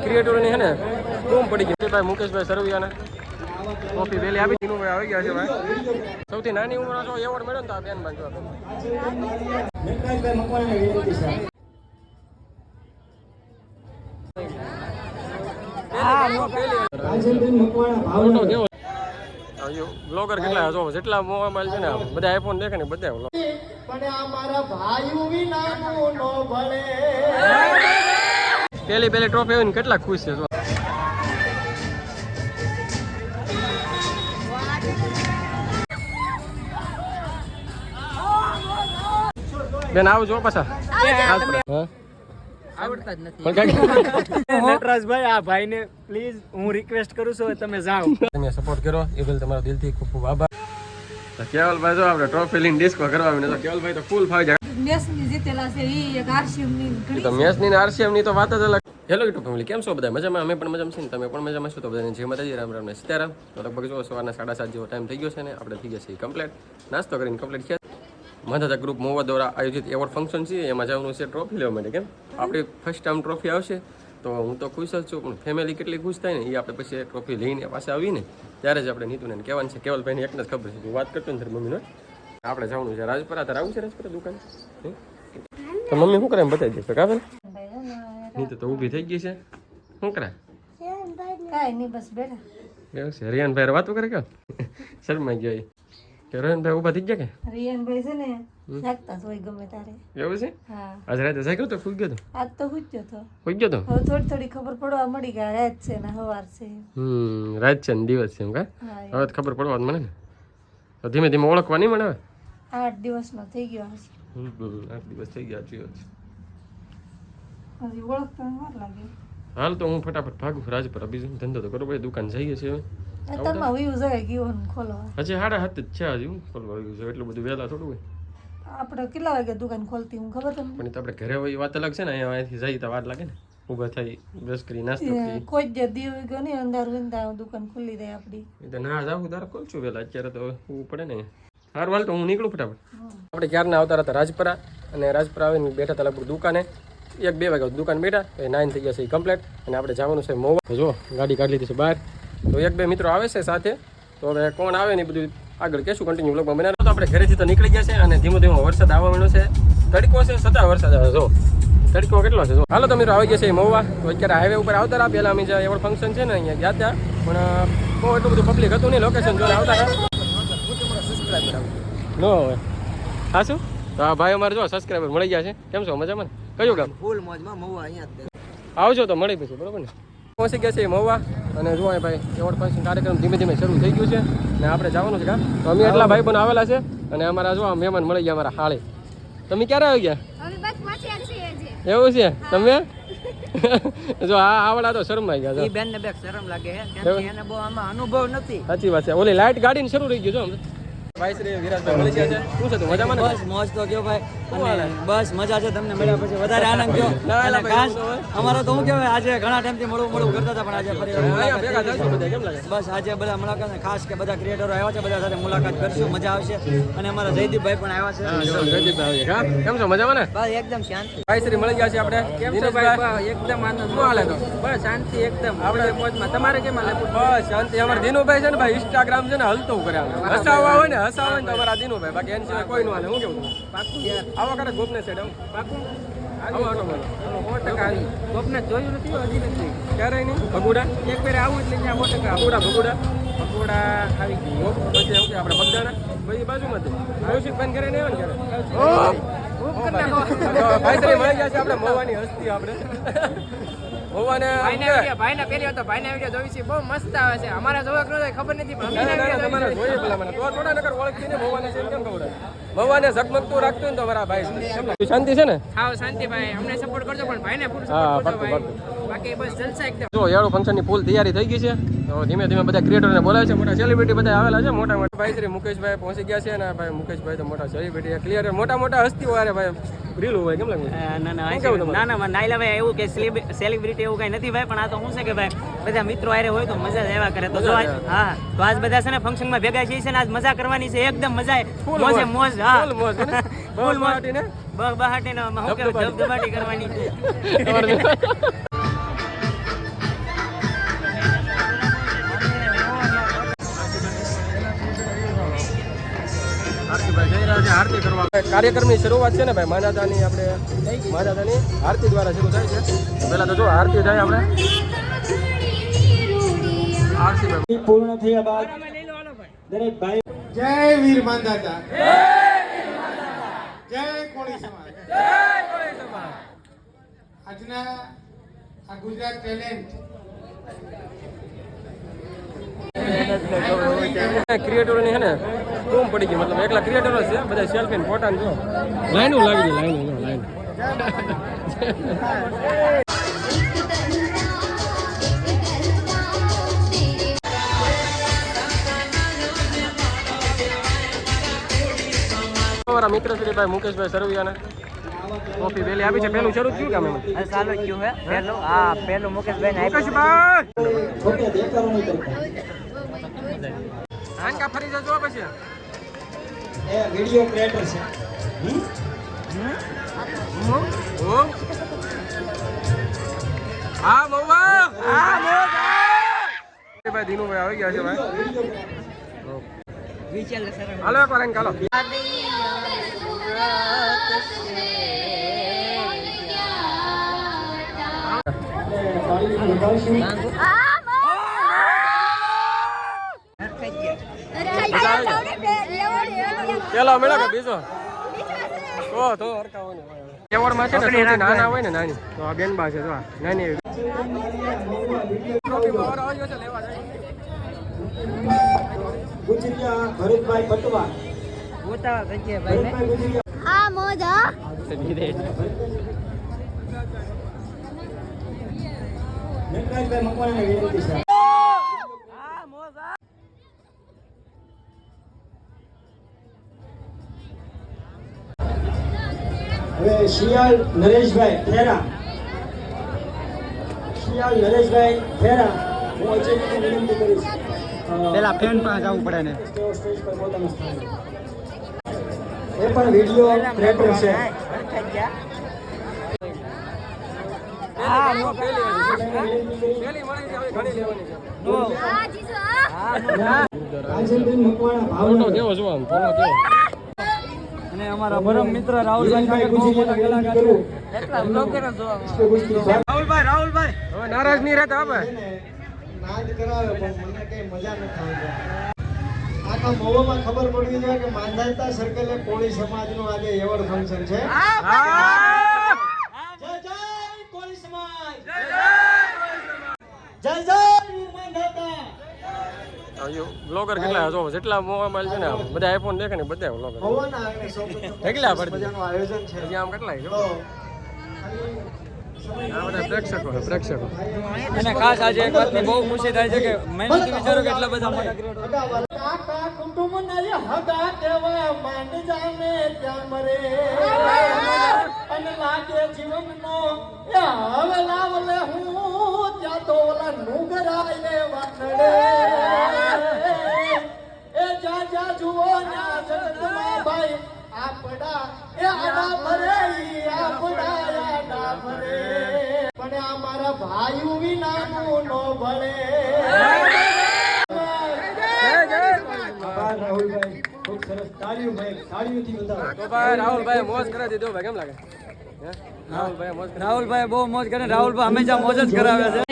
ક્રિએટરોની હે ને બૂમ પડી ગઈ ભાઈ મુકેશભાઈ સરવૈયાને ટ્રોફી વેલી આપી દીધું ભાઈ આવી ગયા છે ભાઈ સૌથી નાની ઉંમર જો એવોર્ડ મળ્યો ને તો આ બેન બાજુ બ્લોગર કેટલા જો જેટલા મોબાઈલ છે ને બધા આઈફોન દેખે ને બધા પેલી ટ્રોફી આવીને કેટલા ખુશ છે બેન આવજો પાછા આવડતા જ નથી નટરાજભાઈ આ ભાઈને પ્લીઝ હું રિક્વેસ્ટ કરું છું તમે જાઓ તમે સપોર્ટ કરો એ બદલ તમારો દિલથી ખૂબ ખૂબ આભાર કેવલભાઈ જો આપણે ટ્રોફી લઈને ડિસ્કો કરવા આવીને તો કેવલભાઈ તો ફૂલ ફાવી જાય મેસની જીતેલા છે ઈ એક આરસીએમ ની તો મેસની ને આરસીએમ ની તો વાત જ અલગ હેલો યુટ્યુબ ફેમિલી કેમ છો બધા મજામાં અમે પણ મજામાં છીએ ને તમે પણ મજામાં છો તો બધાને જય માતાજી રામ રામ ને સીતારામ તો લગભગ જો સવારના 7:30 જેવો ટાઈમ થઈ ગયો છે ને આપણે થઈ ગયા છે કમ્પ્લીટ નાસ્તો કરીને કમ્પ્લીટ થયા મધાતા ગ્રુપ મોવા દ્વારા આયોજિત એવોર્ડ ફંક્શન છે એમાં જવાનું છે ટ્રોફી લેવા માટે કેમ આપણી ફર્સ્ટ ટાઈમ ટ્રોફી આવશે તો હું તો ખુશ જ છું પણ ફેમિલી કેટલી ખુશ થાય ને એ આપણે પછી ટ્રોફી લઈને પાસે આવીને ત્યારે જ આપણે નીતુને કહેવાનું છે કેવલભાઈને એકને જ ખબર છે વાત કરતો ને તારી મમ્મીનો આપણે જવાનું છે રાજપરા તારે આવું છે રાજપરા દુકાન તો મમ્મી શું કરે એમ બતાવી દેશે કાબે નીતુ તો ઊભી થઈ ગઈ છે શું કરે કાઈ નહીં બસ બેઠા એવું છે રિયાનભાઈ વાતો કરે કે શરમાઈ ગયો કે રોહનભાઈ ઊભા થઈ ગયા કે રિયાનભાઈ છે ને જાગતા હોય ગમે તારે એવું છે હા આજ રાતે જાગ્યો તો ફૂઈ ગયો તો આજ તો હુજ્યો તો ફૂઈ ગયો તો હવે થોડી ખબર પડવા મળી કે રાત છે ને સવાર છે રાત છે ને દિવસ છે એમ કા હવે ખબર પડવા મને ને તો ધીમે ધીમે ઓળખવા નહીં મળે 8 દિવસનો થઈ ગયો હશે 8 દિવસ થઈ ગયા છે હજી ઓળખતા વાર લાગે હાલ તો હું ફટાફટ ભાગું રાજપરા બીજું ધંધો તો કરવો પડે દુકાન જઈએ છીએ અત્યારમાં વ્યૂ જાય ગયો ખોલવા હજી 7:30 જ છે હજી હું ખોલવા આવ્યું છે એટલું બધું વહેલા થોડું હોય આપણે કેટલા વાગે દુકાન ખોલતી હું ખબર તમને પણ આપણે ઘરે હોય વાત અલગ છે ને અહીંયાથી જઈએ તો વાર લાગે ને ઊભા થઈ બ્રશ કરી નાસ્તો કરી કોઈ જે દીવ ગયો ને અંદર હોય ને દુકાન ખુલ્લી દે આપડી એ તો ના જાવું તારે ખોલશું વહેલા અત્યારે તો ઊભું પડે ને હાર વાલ તો હું નીકળું ફટાફટ આપણે ક્યારના આવતા હતા રાજપરા અને રાજપરા આવીને બેઠા હતા લગભગ દુકાને 1-2 વાગ્યા દુકાન બેઠા તો 9 થઈ ગયા છે કમ્પ્લીટ અને આપણે જવાનું છે મોવા જો ગાડી કાઢી લીધી છે બહાર તો 1-2 મિત્રો આવે છે સાથે તો હવે કોણ આવે ને બધું આગળ કહેશું કન્ટિન્યુ બ્લોગમાં બનાવો તો આપણે ઘરેથી તો નીકળી ગયા છે અને ધીમો ધીમો વરસાદ આવવા માંડ્યો છે તડકો છે છતાં વરસાદ આવે જો તડકો કેટલો છે જો હાલો તો મિત્રો આવી ગયા છે મોવા તો અત્યારે હાઈવે ઉપર આવતા રહ્યા પહેલાં અમે જે એવોર્ડ ફંક્શન છે ને અહીંયા ગયા હતા પણ બહુ એટલું બધું પબ્લિક હતું નહીં લોકેશન જોઈને આવતા હતા નો હવે હા શું તો આ ભાઈ અમારે જો સબસ્ક્રાઈબર મળી ગયા છે કેમ છો મજામાં કયું ગામ ફૂલ મોજમાં મહુવા અહીંયા આવજો તો મળી પછી બરોબર ને પહોંચી ગયા છે મહુવા અને જો ભાઈ એવોર્ડ ફંક્શન કાર્યક્રમ ધીમે ધીમે શરૂ થઈ ગયું છે ને આપણે જવાનું છે કામ તો અમે એટલા ભાઈ પણ આવેલા છે અને અમારા જો મહેમાન મળી ગયા અમારા હાળે તમે ક્યારે આવી ગયા એવું છે તમે જો આ આવડા તો શરમાઈ ગયા ઈ બેન ને બેક શરમ લાગે છે કેમ કે એને બહુ આમાં અનુભવ નથી સાચી વાત છે ઓલી લાઈટ ગાડીને શરૂ થઈ ગયું જો ભાઈ શ્રી વિરાજભાઈ મળી ગયા છે શું છે તું મજામાં ને બસ મોજ તો ગયો ભાઈ અને બસ મજા છે તમને મળ્યા પછી વધારે આનંદ ગયો અને ખાસ અમારો તો હું કહેવાય આજે ઘણા ટાઈમથી મળવું કરતા હતા પણ આજે ફરી ભેગા થઈશું બધા કેમ લાગે બસ આજે બધા મુલાકાત ખાસ કે બધા ક્રિએટરો આવ્યા છે બધા સાથે મુલાકાત કરશું મજા આવશે અને અમારા જયદીપભાઈ પણ આવ્યા છે જયદીપભાઈ કેમ છો મજામાં ને બસ એકદમ શાંતિ ભાઈ શ્રી મળી ગયા છે આપણે કેમ છો ભાઈ એકદમ આનંદ શું હાલે તો બસ શાંતિ એકદમ આપણે મોજમાં તમારે કેમ હાલે બસ શાંતિ અમારા દિનુભાઈ છે ને ભાઈ ઇન્સ્ટાગ્રામ છે ને હલતું કરે હસાવવા હોય ને તમારા દિનુભાઈ બાકી એની સિવાય કોઈ નું હાલે હું કેવું પાકું યાર આવા કરે ગોપને સાઈડ આવું પાકું આવો આટો બોલો 100% ગોપને જોયું નથી હજી નથી ક્યારે નહીં ભગુડા એક ફેર આવું એટલે ત્યાં 100% ભગુડા આવી ગયું પછી એવું કે આપણે બગદાણા બધી બાજુમાંથી મ્યુઝિક બંધ કરે ને ક્યારે ભાઈ શ્રી મળી ગયા છે આપણે મહુવાની હસ્તી આપણે મહુવાને ભાઈને પહેર્યો હતો ભાઈને વિડિયો જોઈ છે બહુ મસ્ત આવે છે અમારા જોવા ન ખબર નથી પણ તમારે જોઈએ પેલા મને તો થોડા નકર ઓળખીને મહુવાને છે કેમ ખબર મહુવાને ઝગમગતું રાખતું ને તો મારા ભાઈ શાંતિ છે ને હા શાંતિ ભાઈ અમને સપોર્ટ કરજો પણ ભાઈને ફૂલ હા સપોર્ટ કરજો ભાઈ બાકી બસ જલસા એકદમ જો યારો ફંક્શનની ફૂલ તૈયારી થઈ ગઈ છે તો ધીમે ધીમે બધા ક્રિએટરને બોલાવે છે મોટા સેલિબ્રિટી બધા આવેલા છે મોટા મોટા ભાઈ શ્રી મુકેશભાઈ પહોંચી ગયા છે અને ભાઈ મુકેશભાઈ તો મોટા સેલિબ્રિટી ક્લિયર મોટા મોટા હસ્તીઓ અરે ભાઈ રીલ હોય કેમ લાગે ના નાઈલા ભાઈ એવું કે સેલિબ્રિટી એવું કઈ નથી ભાઈ પણ આ તો શું છે કે ભાઈ બધા મિત્રો આરે હોય તો મજા જ આવ્યા કરે તો જો હા તો આજ બધા છે ને ફંક્શન માં ભેગા છીએ છે ને આજ મજા કરવાની છે એકદમ મજા મોજે મોજ હા ફૂલ મોજ ને બહાટીને હું કે ધબધબાટી કરવાની આરતી કરવા કાર્યક્રમની શરૂઆત છે ને ભાઈ માધાતાની આપણે માધાતાની આરતી દ્વારા શરૂ થાય છે પહેલા તો જો આરતી થાય આપણે આરતી ભાઈ પૂર્ણ થયા બાદ દરેક ભાઈ જય વીર માંધાતા જય કોળી સમાજ આજના આ ગુજરાત ટેલેન્ટ ક્રિએટરોની છે ને બૂમ પડી ગઈ મતલબ એકલા ક્રિએટરો છે બધા સેલ્ફી ફોટા જો લાઈનો લાગી ગઈ લાઈન અમારા મિત્ર શ્રી ભાઈ મુકેશભાઈ સરવિયાને કોફી વેલી આપી છે પેલું શરૂ થયું કે અમે ચાલુ થયું હે પહેલું આ પહેલું મુકેશભાઈ ને છોકરા દેખાડો નહીં કરતા આંકા ફરી જજો પછી એ વિડિયો ક્રિએટર છે હા મૌવા ભાઈ દીનુભાઈ આવી ગયા છે ભાઈ હાલો એક વાર આંકા હાલો પેલા મેળા કે બીજો તો હરકાવો ને એવોર્ડ માં છે ને સૌથી નાના હોય ને નાની તો આ બેન બા છે જો નાની ગુજરિયા ભરતભાઈ પટવા ગોતા જગ્યા ભાઈ આ મોજા નટરાજભાઈ મકવાણાને વિનંતી છે હવે શિયાળ નરેશભાઈ ખેરા હું અજયને વિનંતી કરીશ પેલા ફેન પાસે જવું પડે ને સ્ટેજ પર પોતાનું સ્થાન એ પણ વિડિયો ક્રિએટર છે કાજલબેન મકવાણા ભાવનગર કેવો જો આમ ફોટો કેવો અને અમારા પરમ મિત્ર રાહુલભાઈ ગુજરિયાને વિનંતી કરું એટલા બ્લોગરો જોવા રાહુલભાઈ હવે નારાજ નહીં રહેતા આપણે નાદ કરાવે પણ મને કઈ મજા નથી આવતી આખા મોવામાં ખબર પડવી જોઈએ કે માંધાતા સર્કલે કોળી સમાજનું આજે એવોર્ડ ફંક્શન છે જય જય કોળી સમાજ જય જય વીર માંધાતા બ્લોગર કેટલા જો જેટલા મોબાઈલ છે ને બધા આઈફોન દેખે ને બધા બ્લોગર હોવાના આંગણે સૌ કેટલા પડે મજાનું આયોજન છે હજી આમ કેટલા જો તો આ બધા પ્રેક્ષકો અને ખાસ આજે એક વાતની બહુ ખુશી થાય છે કે મહેનત વિચારો કે એટલા બધા મોટા ક્રિએટર કાકા કુટુંબ નરે હગા કેવા માંડ જામે ત્યાં મરે અને લાગે જીવનનો એ હવે લાવલે હું ત્યાં તો ઓલા નુગરાય વાનડે એ જા જા જુઓ ના જગતમાં ભાઈ આપડા એ આડા ભરે પણ આ મારા ભાઈઓ વિનાનું નો ભળે આભાર રાહુલભાઈ ખૂબ સરસ તાળીઓથી વધાવો તો ભાઈ રાહુલભાઈ મોજ કરાવી દીધો ભાઈ કેમ લાગે હે રાહુલભાઈ મોજ રાહુલભાઈ બહુ મોજ કરે રાહુલભાઈ હંમેશા મોજ જ કરાવે છે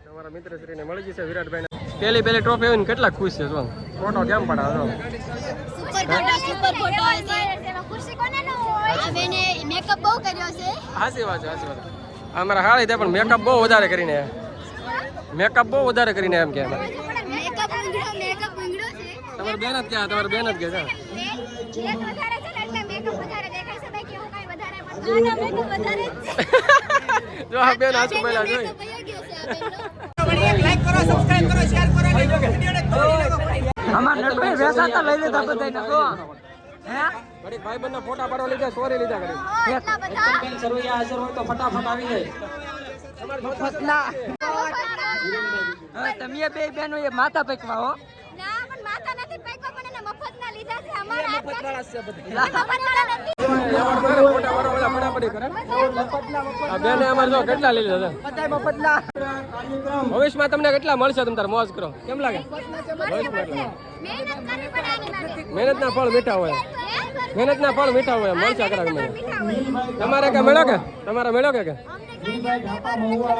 તમારા મિત્ર શ્રીને મળી જશે વિરાટભાઈ પેલી ટ્રોફી આવીને કેટલા ખુશ છે જો ફોટો કેમ પડાવે સુપર ફોટો છે એમાં ખુશી કોને ન હોય આ બેને મેકઅપ બહુ કર્યો છે હાસી વાત અમારા હાળી તે પણ મેકઅપ બહુ વધારે કરીને એમ કે મેકઅપ ઊંઘડો છે તમારી બેન જ ક્યાં તમારી બેન જ કે છે એક વધારે છે ને એટલે મેકઅપ વધારે દેખાય છે બાકી એવું કઈ વધારે પણ ના મેકઅપ વધારે જ છે જો આ બેન આસુ પહેલા જોઈ અમાર નટભાઈ વેસાતા લઈ લીધા બધાને જો હે ઘડી ભાઈબંધના ફોટા પાડવા લીધા સોરી લીધા ઘડી એટલા બધા બેન સરવૈયા હાજર હોય તો ફટાફટ આવી જાય મફતના હવે તમે બે બેનો એ માથા પકવા હો ના પણ માથા નથી પૈકો પણ એને મફતના લીધા છે અમારા મફતવાળા છે બધા મફતવાળા નથી ફોટા પાડવા બધા ફટાફટી કરે આ બેને અમાર જો કેટલા લઈ લીધા બધા મફતના કાર્યક્રમ ભવિષ્યમાં તમને કેટલા મળશે તમે તાર મોજ કરો કેમ લાગે મહેનતના ફળ મીઠા હોય મહેનતના ફળ મીઠા હોય મળશે કરા નીલભાઈ તમારે કે મેળો કે તમારા મેળો કે નીલભાઈ ઢાપા મહુવા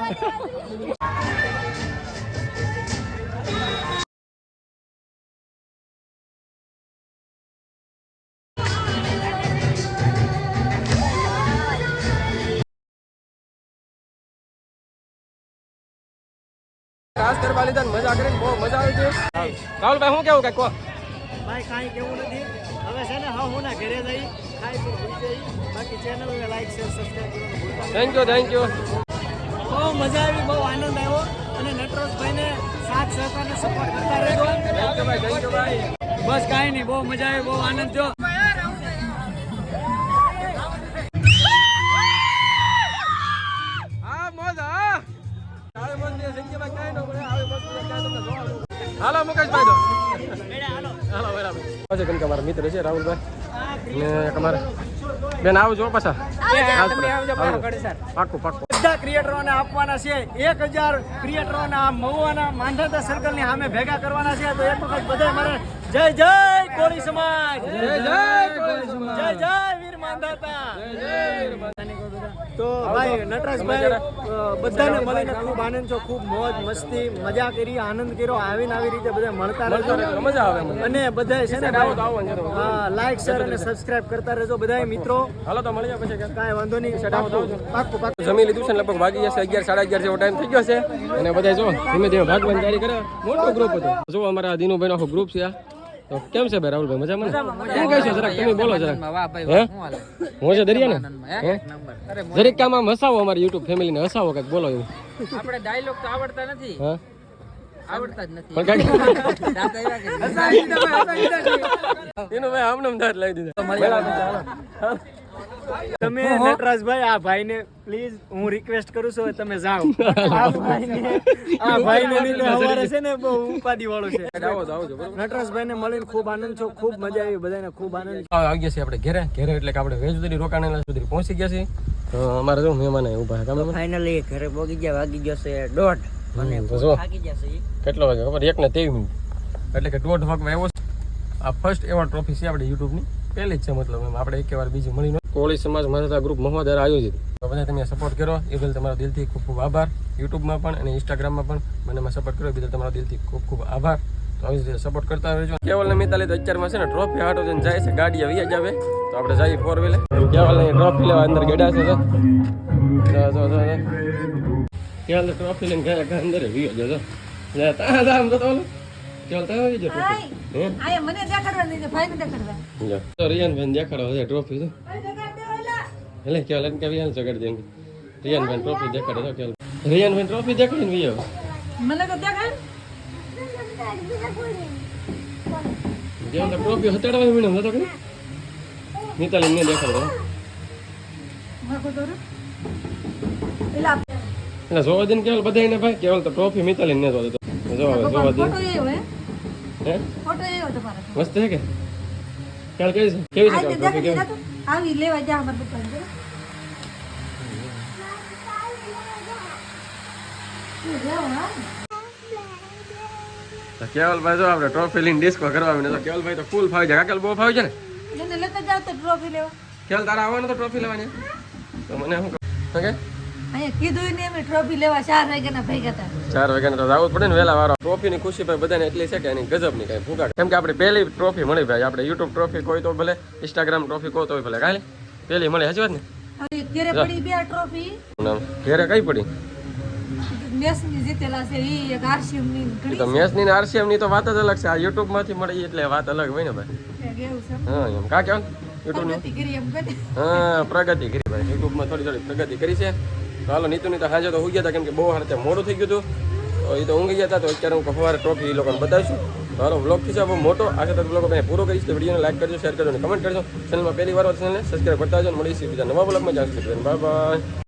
ખાસ ગરબા લીધા ને મજા કરીને બહુ મજા આવી છે રાહુલભાઈ શું કેવું કઈ કહો ભાઈ કાંઈ કેવું નથી હવે છે ને હા હું ના ઘરે જઈ ખાઈ પી ભૂલી જઈ બાકી ચેનલ લાઈક શેર સબસ્ક્રાઇબ કરવાનું થેન્ક યુ બહુ મજા આવી બહુ આનંદ આવ્યો અને નટરાજભાઈને સાથ સહકાર ને સપોર્ટ કરતા રહેજો થેન્ક યુ ભાઈ બસ કાંઈ નહીં બહુ મજા આવી બહુ આનંદ જો હા મોજ હા આવે મોજ ને સંજયભાઈ કાઈ ન પડે આવે મોજ ને કાઈ તમને જોવા હાલો મુકેશભાઈ તો હાલો બરાબર આજે કેમ કે અમારા મિત્ર છે રાહુલભાઈ ને અમારા બેન આવજો પાછા પાક્કું બધા ક્રિએટરોને આપવાના છે 1000 ક્રિએટરોને આ મહુવાના માંધાતા સર્કલની સામે ભેગા કરવાના છે તો એક વખત બધા મારે જય જય કોળી સમાજ જય જય વીર માંધાતા તો ભાઈ નટરાજભાઈ બધાને મળીને ખૂબ આનંદ છો ખૂબ મોજ મસ્તી મજા કરી આનંદ કર્યો આવીને આવી રીતે બધા મળતા રહેજો મજા આવે અને બધા છે ને હા લાઈક શેર અને સબસ્ક્રાઇબ કરતા રહેજો બધા મિત્રો હાલો તો મળી જાય પછી કાંઈ વાંધો નહીં પાક્કું જમી લીધું છે ને લગભગ વાગી જશે 11 11:30 જેવો ટાઈમ થઈ ગયો છે અને બધા જો ધીમે ધીમે ભાગવાની તૈયારી કરે મોટો ગ્રુપ હતો જો અમારા દિનુભાઈ નો આખો ગ્રુપ છે આ તો કેમ છે ભાઈ રાહુલભાઈ મજામાં શું કહેશો જરાક તમે બોલો જરાક હે હું છે દરિયા ને હે દરેક કામ આમ હસાવો અમારી યુટ્યુબ ફેમિલીને હસાવો કંઈક બોલો એવું આપણે ડાયલોગ તો આવડતા નથી હા આવડતા જ નથી પણ કાંઈક એનો ભાઈ આમને દાંત લાવી દીધા તમે નટરાજભાઈ આ ભાઈને પ્લીઝ હું રિક્વેસ્ટ કરું છું તમે જાઓ આ ભાઈને લીધે હવારે છે ને બહુ ઉપાદી વાળો છે આવજો બરોબર નટરાજભાઈને મળીને ખૂબ આનંદ છો ખૂબ મજા આવી બધાને ખૂબ આનંદ આવી ગયા છે આપણે ઘરે એટલે કે આપણે વેજ સુધી રોકાણેલા સુધી પહોંચી ગયા છીએ તો અમારે જો મહેમાન ઉભા છે તમે ફાઇનલી ઘરે પહોંચી ગયા વાગી ગયો છે 1:30 અને તો જો થાકી ગયા છે કેટલો વાગે ખબર 1:23 એટલે કે 1:30 વાગમાં આવ્યો આ ફર્સ્ટ એવોર્ડ ટ્રોફી છે આપણે યુટ્યુબની પહેલી જ છે મતલબ એમ આપણે એક વાર બીજી મળી કોળી સમાજ માતા ગ્રુપ મહુવા દ્વારા આયોજિત તો બધા તમે સપોર્ટ કરો એ બદલ તમારો દિલથી ખૂબ ખૂબ આભાર યુટ્યુબમાં પણ અને ઇન્સ્ટાગ્રામમાં પણ બંનેમાં સપોર્ટ કરો એ બદલ તમારો દિલથી ખૂબ ખૂબ આભાર તો આવી રીતે સપોર્ટ કરતા રહેજો કેવલ ને મિતાલી તો અત્યારમાં છે ને ટ્રોફી હાટો જઈને જાય છે ગાડી આવી જ આવે તો આપણે જઈએ 4 વ્હીલર કેવલ ને ટ્રોફી લેવા અંદર ગેડા છે કેવલ ટ્રોફી લઈને ગયા અંદર વીયો જજો તા આમ તો ઓલો કેવલ તા આવી જતો હે આયા મને દેખાડવા નહીં ભાઈને દેખાડવા જો તો રિયાન ભાઈ દેખાડો છે ટ્રોફી તો એટલે કેવલ કે રિયાન જગાડ દેંગે રિયાન ભાઈ ટ્રોફી દેખાડો તો કેવલ રિયાન ભાઈ ટ્રોફી દેખાડીને વીયો મને તો દેખાડ કેવલ તો ટ્રોફી હટાડવા મને નતો કે મિતાલી ને દેખાડો માકો દોરો એલા એટલે જોવા દે કેવલ બધાને ભાઈ કેવલ તો ટ્રોફી મિતાલી ને જોવા દે જોવા દે ફોટો એવો હે ફોટો એવો તમારો મસ્ત છે કે કેવલ કેવી છે ટ્રોફી કેવી આવી લેવા જા અમાર દુકાન પર કેવલભાઈ જો આપણે ટ્રોફી લઈને ડિસ્કો કરવા તો કેવલભાઈ તો ફૂલ ફાવી જાય કાકલ બહુ ફાવી છે ને એને લેતા જાવ તો ટ્રોફી લેવા કેવલ તારા આવવાનું તો ટ્રોફી લેવાની તો મને શું ઓકે અહીંયા કીધું ને અમે ટ્રોફી લેવા 4 વાગ્યાના ભેગા હતા 4 વાગ્યાને તો જવું જ પડે ને વહેલા વાળો ટ્રોફીની ખુશી ભાઈ બધાને એટલી છે કે એની ગજબની કાંઈ ફૂંકા કેમ કે આપણે પહેલી ટ્રોફી મળી ભાઈ આપણે યુટ્યુબ ટ્રોફી કોઈ તો ભલે ઇન્સ્ટાગ્રામ ટ્રોફી કોઈ તો ભલે કાલે પહેલી મળી હજી વાત ને હવે ઘરે પડી બે ટ્રોફી ઘેરે કઈ પડી મેસની જીતેલા છે ઈ એક આરસીએમ ની એ તો મેચની ને આરસીએમ ની તો વાત જ અલગ છે આ યુટ્યુબ માંથી મળી એટલે વાત અલગ હોય ને ભાઈ એવું છે હા એમ કા કેવું યુટ્યુબ ની પ્રગતિ કરી એમ કહે હા પ્રગતિ કરી ભાઈ યુટ્યુબમાં થોડી પ્રગતિ કરી છે તો હાલો નીતુની તો હાજર તો હોઈ ગયા હતા કેમ કે બહુ હારે મોડું થઈ ગયું હતું તો એ તો ઊંઘી ગયા હતા તો અત્યારે હું સવારે ટ્રોફી એ લોકોને બતાવીશું તો હાલો બ્લોગ થી છે બહુ મોટો આશા તક બ્લોગ મેં પૂરો કરીશ તો વિડીયોને લાઈક કરજો શેર કરજો અને કમેન્ટ કરજો ચેનલમાં પહેલી વાર ચેનલને સબસ્ક્રાઈબ કરતા આવજો મળીશું બીજા નવા બ્લોગમાં જ્યાં સુધી બાય બાય